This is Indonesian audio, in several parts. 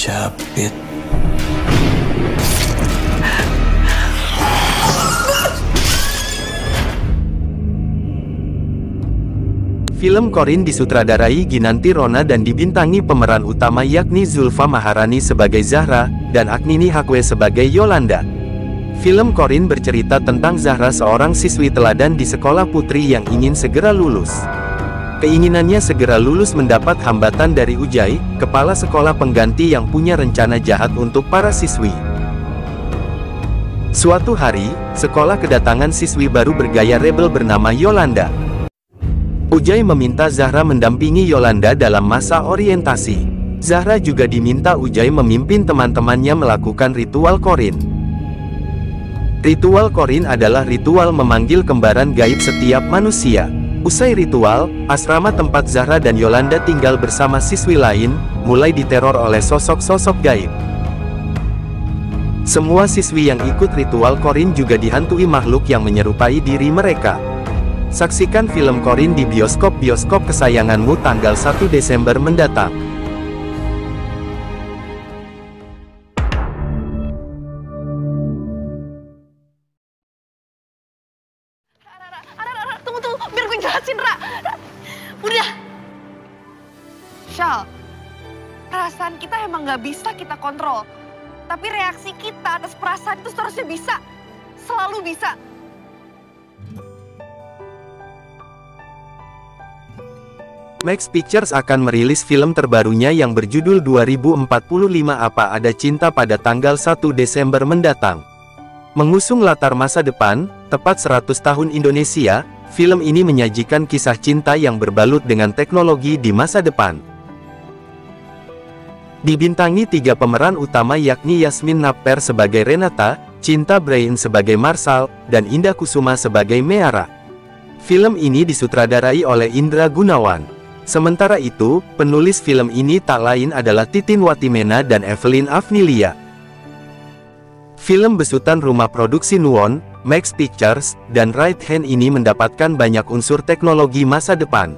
Capit. Film Corin disutradarai Ginanti Rona dan dibintangi pemeran utama yakni Zulfa Maharani sebagai Zahra, dan Agnini Hakwe sebagai Yolanda. Film Corin bercerita tentang Zahra, seorang siswi teladan di sekolah putri yang ingin segera lulus. Keinginannya segera lulus mendapat hambatan dari Ujai, kepala sekolah pengganti yang punya rencana jahat untuk para siswi. Suatu hari, sekolah kedatangan siswi baru bergaya rebel bernama Yolanda. Ujai meminta Zahra mendampingi Yolanda dalam masa orientasi. Zahra juga diminta Ujai memimpin teman-temannya melakukan ritual Corin. Ritual Corin adalah ritual memanggil kembaran gaib setiap manusia. Usai ritual, asrama tempat Zahra dan Yolanda tinggal bersama siswi lain, mulai diteror oleh sosok-sosok gaib. Semua siswi yang ikut ritual Corin juga dihantui makhluk yang menyerupai diri mereka. Saksikan film Corin di bioskop-bioskop kesayanganmu tanggal 1 Desember mendatang. Tunggu, biar gue jelasin, Ra. Udah. Shal, perasaan kita emang gak bisa kita kontrol. Tapi reaksi kita atas perasaan itu seharusnya bisa. Selalu bisa. Max Pictures akan merilis film terbarunya yang berjudul 2045 Apa Ada Cinta pada tanggal 1 Desember mendatang. Mengusung latar masa depan, tepat 100 tahun Indonesia, film ini menyajikan kisah cinta yang berbalut dengan teknologi di masa depan. Dibintangi 3 pemeran utama yakni Yasmin Napper sebagai Renata, Cinta Brain sebagai Marsal, dan Indah Kusuma sebagai Meara. Film ini disutradarai oleh Indra Gunawan. Sementara itu, penulis film ini tak lain adalah Titin Watimena dan Evelyn Afnilia. Film besutan rumah produksi Nuon, Max Pictures, dan Right Hand ini mendapatkan banyak unsur teknologi masa depan.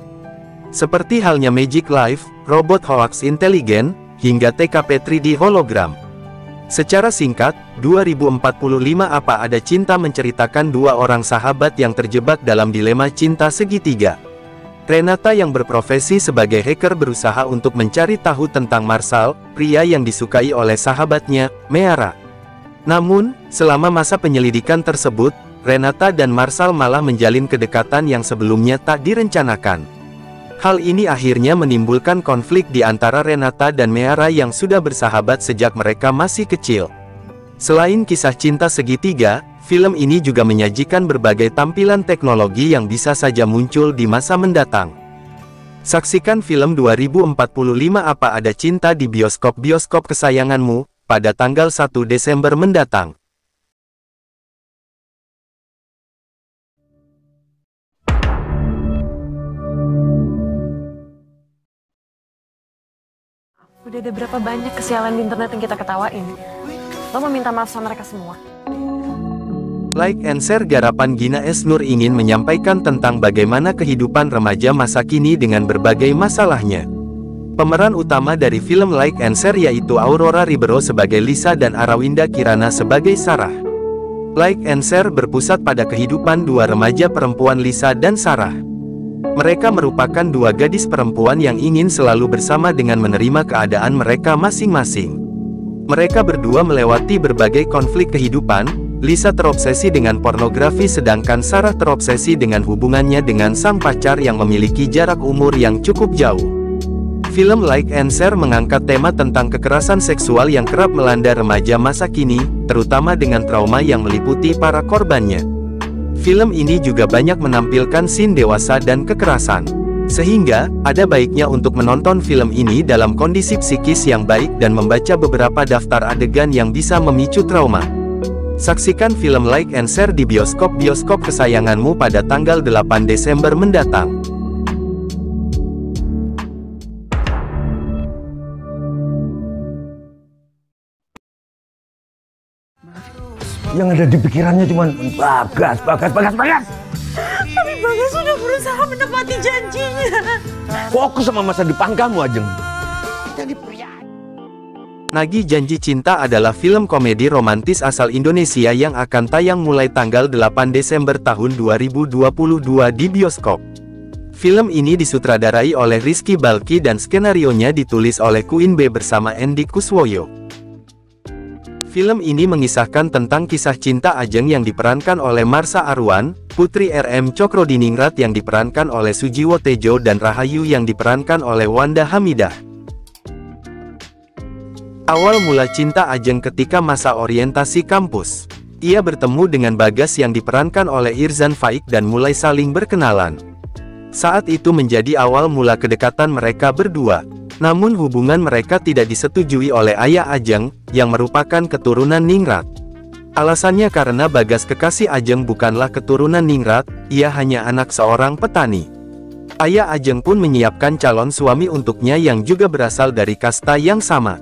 Seperti halnya Magic Life, robot hoax inteligen, hingga TKP 3D hologram. Secara singkat, 2045 Apa Ada Cinta menceritakan 2 orang sahabat yang terjebak dalam dilema cinta segitiga. Renata yang berprofesi sebagai hacker berusaha untuk mencari tahu tentang Marsal, pria yang disukai oleh sahabatnya, Meara. Namun, selama masa penyelidikan tersebut, Renata dan Marsal malah menjalin kedekatan yang sebelumnya tak direncanakan. Hal ini akhirnya menimbulkan konflik di antara Renata dan Meara yang sudah bersahabat sejak mereka masih kecil. Selain kisah cinta segitiga, film ini juga menyajikan berbagai tampilan teknologi yang bisa saja muncul di masa mendatang. Saksikan film 2045 Apa Ada Cinta di bioskop-bioskop kesayanganmu, pada tanggal 1 Desember mendatang. Udah ada berapa banyak kesialan di internet yang kita ketawain? Lo mau minta maaf sama mereka semua? Like and Share garapan Gina S. Nur ingin menyampaikan tentang bagaimana kehidupan remaja masa kini dengan berbagai masalahnya. Pemeran utama dari film Like and Share yaitu Aurora Ribeiro sebagai Lisa dan Arawinda Kirana sebagai Sarah. Like and Share berpusat pada kehidupan 2 remaja perempuan Lisa dan Sarah. Mereka merupakan 2 gadis perempuan yang ingin selalu bersama dengan menerima keadaan mereka masing-masing. Mereka berdua melewati berbagai konflik kehidupan. Lisa terobsesi dengan pornografi sedangkan Sarah terobsesi dengan hubungannya dengan sang pacar yang memiliki jarak umur yang cukup jauh. Film Like and Share mengangkat tema tentang kekerasan seksual yang kerap melanda remaja masa kini, terutama dengan trauma yang meliputi para korbannya. Film ini juga banyak menampilkan scene dewasa dan kekerasan. Sehingga, ada baiknya untuk menonton film ini dalam kondisi psikis yang baik dan membaca beberapa daftar adegan yang bisa memicu trauma. Saksikan film Like and Share di bioskop-bioskop kesayanganmu pada tanggal 8 Desember mendatang. Yang ada di pikirannya cuma Bagas. Tapi Bagas sudah berusaha menepati janjinya. Fokus sama masa depan kamu, Ajeng. Jadi pria. Nagih Janji Cinta adalah film komedi romantis asal Indonesia yang akan tayang mulai tanggal 8 Desember tahun 2022 di bioskop. Film ini disutradarai oleh Rizky Balki dan skenarionya ditulis oleh Queen B bersama Andy Kuswoyo. Film ini mengisahkan tentang kisah cinta Ajeng yang diperankan oleh Marsha Arwan, Putri RM Cokrodiningrat yang diperankan oleh Sujiwo Tejo dan Rahayu yang diperankan oleh Wanda Hamidah. Awal mula cinta Ajeng ketika masa orientasi kampus. Ia bertemu dengan Bagas yang diperankan oleh Irzan Faik dan mulai saling berkenalan. Saat itu menjadi awal mula kedekatan mereka berdua. Namun hubungan mereka tidak disetujui oleh ayah Ajeng, yang merupakan keturunan Ningrat. Alasannya karena Bagas kekasih Ajeng bukanlah keturunan Ningrat, ia hanya anak seorang petani. Ayah Ajeng pun menyiapkan calon suami untuknya yang juga berasal dari kasta yang sama.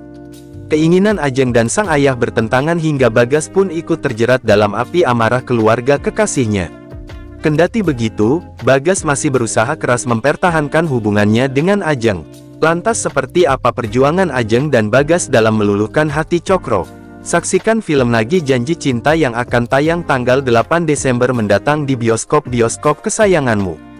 Keinginan Ajeng dan sang ayah bertentangan hingga Bagas pun ikut terjerat dalam api amarah keluarga kekasihnya. Kendati begitu, Bagas masih berusaha keras mempertahankan hubungannya dengan Ajeng. Lantas seperti apa perjuangan Ajeng dan Bagas dalam meluluhkan hati Cokro? Saksikan film Nagih Janji Cinta yang akan tayang tanggal 8 Desember mendatang di bioskop-bioskop kesayanganmu.